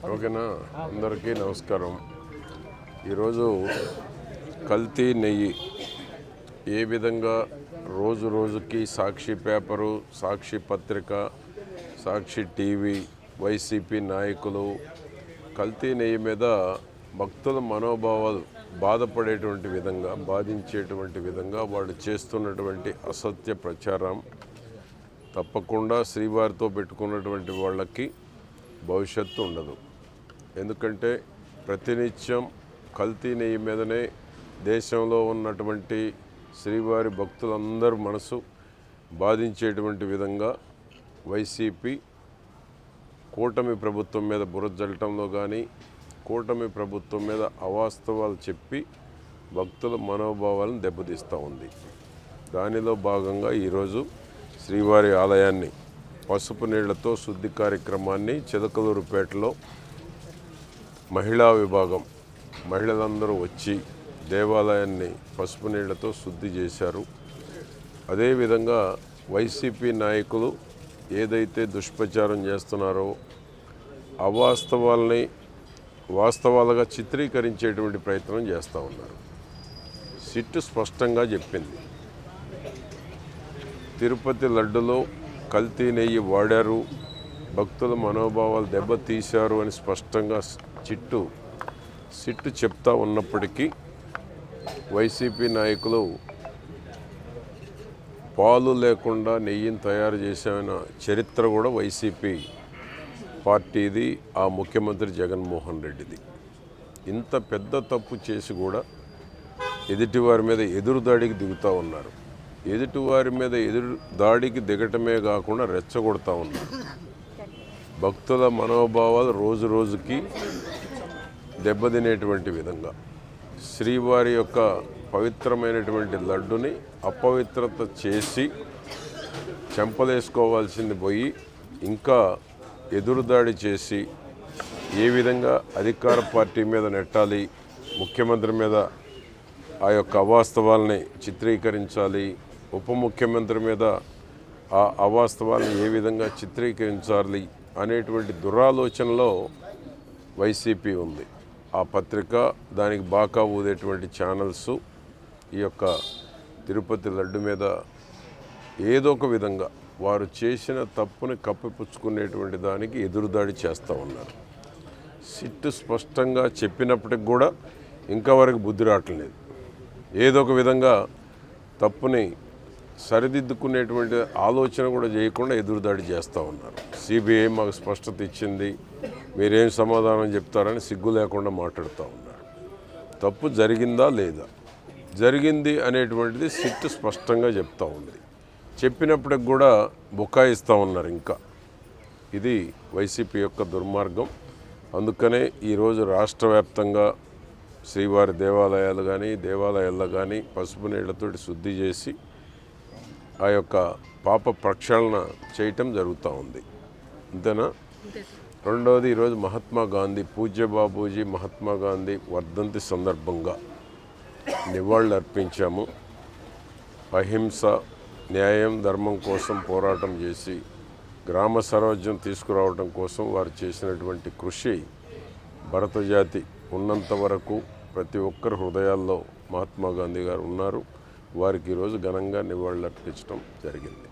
ఓకేనా. అందరికీ నమస్కారం. ఈరోజు కల్తీ నెయ్యి ఏ విధంగా రోజు రోజుకి సాక్షి పేపరు, సాక్షి పత్రిక, సాక్షి టీవీ, వైసీపీ నాయకులు కల్తీ నెయ్యి మీద భక్తుల మనోభావాలు బాధపడేటువంటి విధంగా, బాధించేటువంటి విధంగా వాళ్ళు చేస్తున్నటువంటి అసత్య ప్రచారం తప్పకుండా శ్రీవారితో పెట్టుకున్నటువంటి వాళ్ళకి భవిష్యత్తు ఉండదు. ఎందుకంటే ప్రతినిత్యం కల్తీ నెయ్యి మీదనే దేశంలో ఉన్నటువంటి శ్రీవారి భక్తులందరూ మనసు బాధించేటువంటి విధంగా వైసీపీ కూటమి ప్రభుత్వం మీద బురజల్లటంలో కానీ, కూటమి ప్రభుత్వం మీద అవాస్తవాలు చెప్పి భక్తుల మనోభావాలను దెబ్బతీస్తూ ఉంది. దానిలో భాగంగా ఈరోజు శ్రీవారి ఆలయాన్ని పసుపు నీళ్లతో శుద్ధి కార్యక్రమాన్ని చిలకలూరుపేటలో మహిళా విభాగం మహిళలందరూ వచ్చి దేవాలయాన్ని పసుపు నీళ్లతో శుద్ధి చేశారు. అదేవిధంగా వైసీపీ నాయకులు ఏదైతే దుష్ప్రచారం చేస్తున్నారో అవాస్తవాల్ని వాస్తవాలుగా చిత్రీకరించేటువంటి ప్రయత్నం చేస్తూ ఉన్నారు. సిట్టు స్పష్టంగా చెప్పింది, తిరుపతి లడ్డులో కల్తీ నెయ్యి వాడారు, భక్తుల మనోభావాలు దెబ్బతీశారు అని స్పష్టంగా సిట్టు చెప్తా ఉన్నప్పటికీ వైసీపీ నాయకులు పాలు లేకుండా నెయ్యిని తయారు చేసిన చరిత్ర కూడా వైసీపీ పార్టీది, ఆ ముఖ్యమంత్రి జగన్మోహన్ రెడ్డిది. ఇంత పెద్ద తప్పు చేసి కూడా ఎదుటివారి మీద ఎదురుదాడికి దిగుతూ ఉన్నారు. ఎదుటివారి మీద ఎదురు దాడికి దిగటమే కాకుండా రెచ్చగొడతా ఉన్నారు. భక్తుల మనోభావాలు రోజు రోజుకి దెబ్బతినేటువంటి విధంగా శ్రీవారి యొక్క పవిత్రమైనటువంటి లడ్డుని అపవిత్రత చేసి చెంపలేసుకోవాల్సింది పోయి ఇంకా ఎదురుదాడి చేసి ఏ విధంగా అధికార పార్టీ మీద నెట్టాలి, ముఖ్యమంత్రి మీద ఆ యొక్క అవాస్తవాల్ని చిత్రీకరించాలి, ఉప ముఖ్యమంత్రి మీద ఆ అవాస్తవాలను ఏ విధంగా చిత్రీకరించాలి అనేటువంటి దురాలోచనలో వైసీపీ ఉంది. ఆ పత్రిక, దానికి బాకా ఊదేటువంటి ఛానల్స్ ఈ యొక్క తిరుపతి లడ్డు మీద ఏదో ఒక విధంగా వారు చేసిన తప్పుని కప్పిపుచ్చుకునేటువంటి దానికి ఎదురుదాడి చేస్తూ ఉన్నారు. సిట్టు స్పష్టంగా చెప్పినప్పటికి కూడా ఇంకా వరకు బుద్ధి రావట్లేదు. ఏదో ఒక విధంగా తప్పుని సరిదిద్దుకునేటువంటి ఆలోచన కూడా చేయకుండా ఎదురుదాడి చేస్తూ ఉన్నారు. సిబిఐ మాకు స్పష్టత ఇచ్చింది, మీరేం సమాధానం చెప్తారని సిగ్గు లేకుండా మాట్లాడుతూ ఉన్నారు. తప్పు జరిగిందా లేదా, జరిగింది అనేటువంటిది సిట్టు స్పష్టంగా చెప్తూ ఉంది. చెప్పినప్పటికి కూడా బుకాయిస్తూ ఉన్నారు. ఇంకా ఇది వైసీపీ యొక్క దుర్మార్గం. అందుకనే ఈరోజు రాష్ట్ర వ్యాప్తంగా శ్రీవారి దేవాలయాలు కానీ, దేవాలయాల్లో కానీ పసుపు నీళ్లతోటి శుద్ధి చేసి ఆ యొక్క పాప ప్రక్షాళన చేయటం జరుగుతూ ఉంది. అంతేనా. రెండవది, ఈరోజు మహాత్మా గాంధీ, పూజ్య బాబూజీ మహాత్మా గాంధీ వర్ధంతి సందర్భంగా నివాళులు అర్పించాము. అహింస, న్యాయం, ధర్మం కోసం పోరాటం చేసి గ్రామ స్వరాజ్యం తీసుకురావడం కోసం వారు చేసినటువంటి కృషి భరత జాతి ఉన్నంత వరకు ప్రతి ఒక్కరి హృదయాల్లో మహాత్మా గాంధీ గారు ఉన్నారు. వారికి ఈరోజు ఘనంగా నివాళులు అర్పించడం జరిగింది.